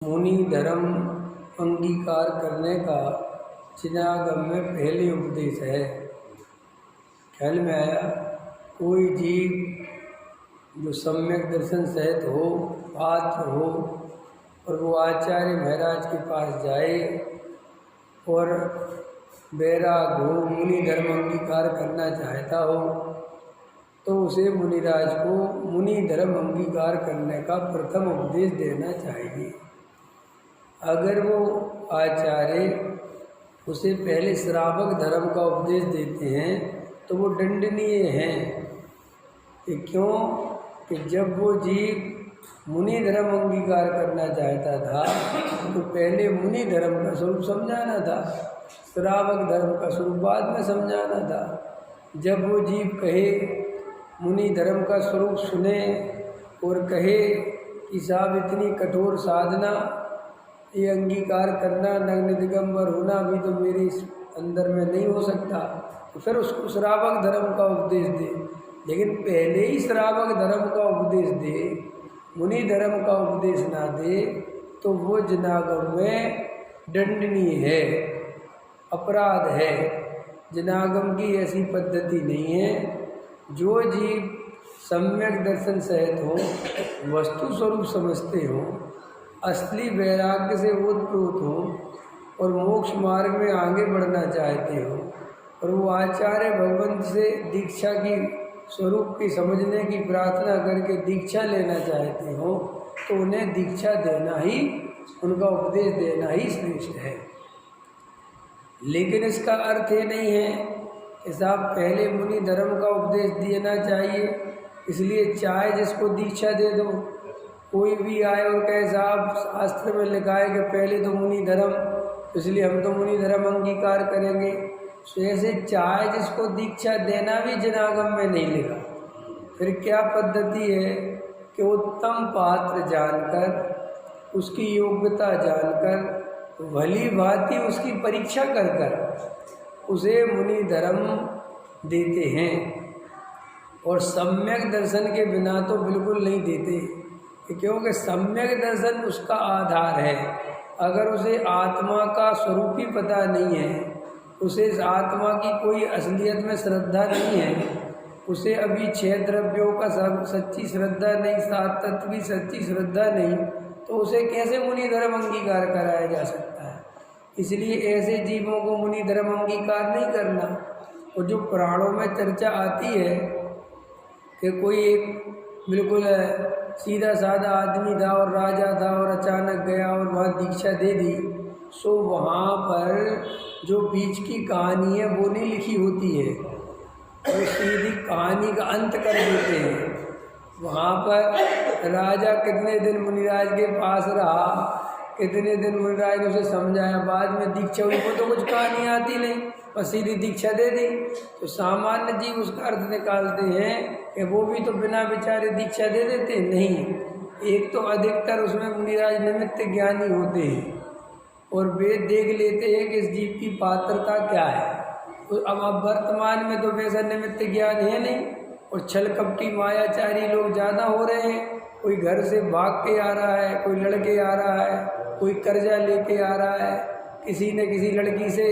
मुनि धर्म अंगीकार करने का चिनागम में पहले उपदेश है। ख्याल में आया? कोई जीव जो सम्यक दर्शन सहित हो, पात्र हो, और वो आचार्य महाराज के पास जाए और बैराग हो, मुनि धर्म अंगीकार करना चाहता हो, तो उसे मुनिराज को मुनि धर्म अंगीकार करने का प्रथम उपदेश देना चाहिए। अगर वो आचार्य उसे पहले श्रावक धर्म का उपदेश देते हैं तो वो दंडनीय हैं। कि क्यों? कि जब वो जीव मुनि धर्म अंगीकार करना चाहता था तो पहले मुनि धर्म का स्वरूप समझाना था, श्रावक धर्म का स्वरूप बाद में समझाना था। जब वो जीव कहे, मुनि धर्म का स्वरूप सुने और कहे कि साहब इतनी कठोर साधना, ये अंगीकार करना, नग्न दिगंबर होना भी तो मेरे अंदर में नहीं हो सकता, तो फिर उसको श्रावक धर्म का उपदेश दे। लेकिन पहले ही श्रावक धर्म का उपदेश दे, मुनि धर्म का उपदेश ना दे, तो वो जनागम में दंडनीय है, अपराध है। जनागम की ऐसी पद्धति नहीं है। जो जीव सम्यक दर्शन सहित हो, वस्तु स्वरूप समझते हो, असली वैराग्य से ओतप्रोत हो और मोक्ष मार्ग में आगे बढ़ना चाहते हो, और वो आचार्य भगवंत से दीक्षा की स्वरूप की समझने की प्रार्थना करके दीक्षा लेना चाहते हो, तो उन्हें दीक्षा देना ही, उनका उपदेश देना ही श्रेष्ठ है। लेकिन इसका अर्थ ये नहीं है कि साहब पहले मुनि धर्म का उपदेश देना चाहिए, इसलिए चाहे जिसको दीक्षा दे दो। कोई भी आए और कहे साहब शास्त्र में लिखा है कि पहले तो मुनि धर्म, इसलिए हम तो मुनि धर्म अंगीकार करेंगे, तो ऐसे चाहे जिसको दीक्षा देना भी जनागम में नहीं लिखा। फिर क्या पद्धति है कि उत्तम पात्र जानकर, उसकी योग्यता जानकर, भली भांति उसकी परीक्षा कर कर उसे मुनि धर्म देते हैं, और सम्यक दर्शन के बिना तो बिल्कुल नहीं देते। क्योंकि सम्यक दर्शन उसका आधार है। अगर उसे आत्मा का स्वरूप ही पता नहीं है, उसे इस आत्मा की कोई असलियत में श्रद्धा नहीं है, उसे अभी 6 द्रव्यों का सब सच्ची श्रद्धा नहीं, 7 तत्व की सच्ची श्रद्धा नहीं, तो उसे कैसे मुनि धर्म अंगीकार कराया जा सकता है? इसलिए ऐसे जीवों को मुनि धर्म अंगीकार नहीं करना। और जो पुराणों में चर्चा आती है कि कोई एक बिल्कुल सीधा साधा आदमी था और राजा था और अचानक गया और वहाँ दीक्षा दे दी, सो वहाँ पर जो बीच की कहानी है वो नहीं लिखी होती है, और सीधी कहानी का अंत कर देते हैं। वहाँ पर राजा कितने दिन मुनिराज के पास रहा, कितने दिन मुनिराज ने उसे समझाया, बाद में दीक्षा हुई, वो तो कुछ कहानी आती नहीं, बस सीधी दीक्षा दे दी। तो सामान्य जीव उसका अर्थ निकालते हैं कि वो भी तो बिना विचारे दीक्षा दे देते नहीं। एक तो अधिकतर उसमें मुनिराज निमित्त ज्ञानी होते हैं और वे देख लेते हैं कि इस जीव की पात्रता क्या है। तो अब वर्तमान में तो वैसा निमित्त ज्ञान है नहीं, और छल कपटी मायाचारी लोग ज़्यादा हो रहे हैं। कोई घर से भाग के आ रहा है, कोई लड़के आ रहा है, कोई कर्जा लेके आ रहा है, किसी ने किसी लड़की से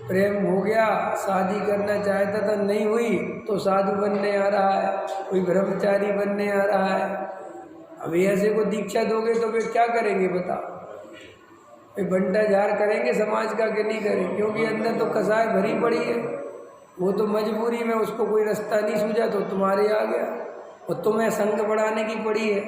प्रेम हो गया, शादी करना चाहता था, नहीं हुई तो साधु बनने आ रहा है, कोई ब्रह्मचारी बनने आ रहा है। अभी ऐसे को दीक्षा दोगे तो वे क्या करेंगे बता? वे बंटा झार करेंगे समाज का कि नहीं करेंगे? क्योंकि अंदर तो कसाय भरी पड़ी है। वो तो मजबूरी में, उसको कोई रास्ता नहीं सूझा तो तुम्हारे आ गया, और तुम्हें संग बढ़ाने की पड़ी है।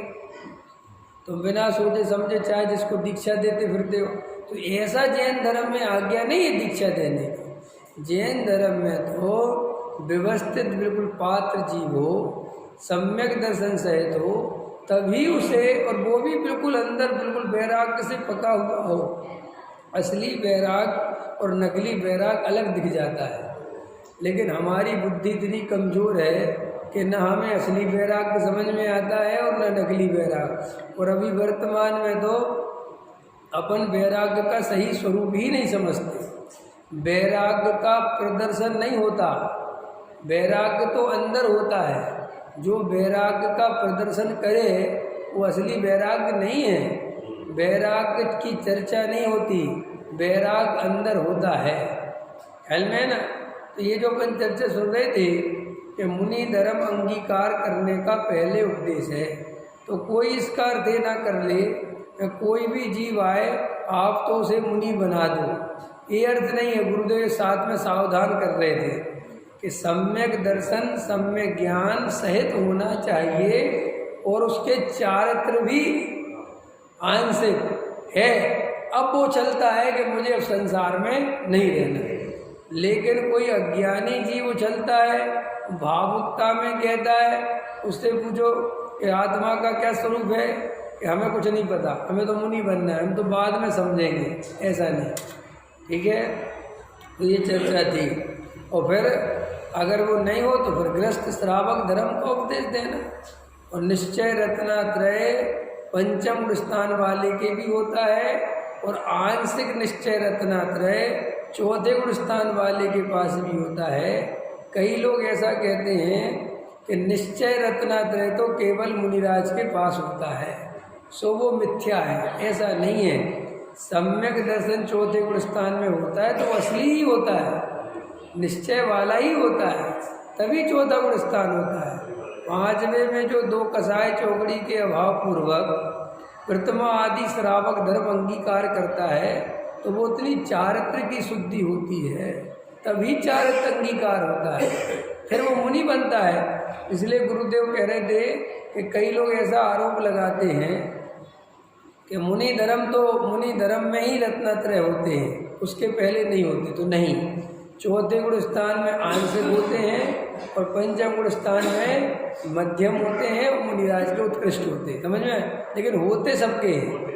तुम बिना सोचे समझे चाहे जिसको दीक्षा देते फिरते हो। तो ऐसा जैन धर्म में आज्ञा नहीं है दीक्षा देने की। जैन धर्म में तो व्यवस्थित बिल्कुल पात्र जीव हो, सम्यक दर्शन सहित हो, तभी उसे, और वो भी बिल्कुल अंदर बिल्कुल वैराग्य से पका हुआ हो। असली वैराग और नकली वैराग अलग दिख जाता है। लेकिन हमारी बुद्धि इतनी कमज़ोर है कि न हमें असली वैराग्य समझ में आता है और न नकली वैराग। और अभी वर्तमान में तो अपन वैराग्य का सही स्वरूप ही नहीं समझते। वैराग्य का प्रदर्शन नहीं होता, वैराग्य तो अंदर होता है। जो वैराग्य का प्रदर्शन करे वो असली वैराग्य नहीं है। वैराग की चर्चा नहीं होती, वैराग अंदर होता है। ख्याल में है ना। तो ये जो अपन चर्चा सुन रहे थे कि मुनि धर्म अंगीकार करने का पहले उपदेश है, तो कोई इसका अर्थ ये ना कर ले कि कोई भी जीव आए आप तो उसे मुनि बना दो, ये अर्थ नहीं है। गुरुदेव साथ में सावधान कर रहे थे कि सम्यक दर्शन सम्यक ज्ञान सहित होना चाहिए और उसके चारित्र भी आंशिक है। अब वो चलता है कि मुझे अब संसार में नहीं रहना, लेकिन कोई अज्ञानी जीव चलता है, भावुकता में कहता है, उससे पूछो कि आत्मा का क्या स्वरूप है, कि हमें कुछ नहीं पता, हमें तो मुनि बनना है, हम तो बाद में समझेंगे, ऐसा नहीं। ठीक है, तो ये चर्चा थी। और फिर अगर वो नहीं हो तो फिर गृहस्थ श्रावक धर्म का उपदेश देना। और निश्चय रत्नात्रय पंचम स्थान वाले के भी होता है, और आंशिक निश्चय रत्नात्रय चौथे गुण स्थान वाले के पास भी होता है। कई लोग ऐसा कहते हैं कि निश्चय रत्नात्रय तो केवल मुनिराज के पास होता है, सो वो मिथ्या है, ऐसा नहीं है। सम्यक दर्शन चौथे गुण स्थान में होता है तो असली ही होता है, निश्चय वाला ही होता है, तभी चौथा गुण स्थान होता है। पांचवें में जो दो कसाय चौकड़ी के अभाव पूर्वक प्रथमा आदि श्रावक धर्म अंगीकार करता है, तो वो उतनी चारित्र की शुद्धि होती है, तभी चारित्र अंगीकार होता है, फिर वो मुनि बनता है। इसलिए गुरुदेव कह रहे थे कि कई लोग ऐसा आरोप लगाते हैं कि मुनि धर्म में ही रत्नात्रय होते हैं, उसके पहले नहीं होते। तो नहीं, चौथे गुण स्थान में आंशिक होते हैं और पंचम गुण स्थान में मध्यम होते हैं और मुनिराज के उत्कृष्ट होते हैं, समझ में। लेकिन होते सबके हैं,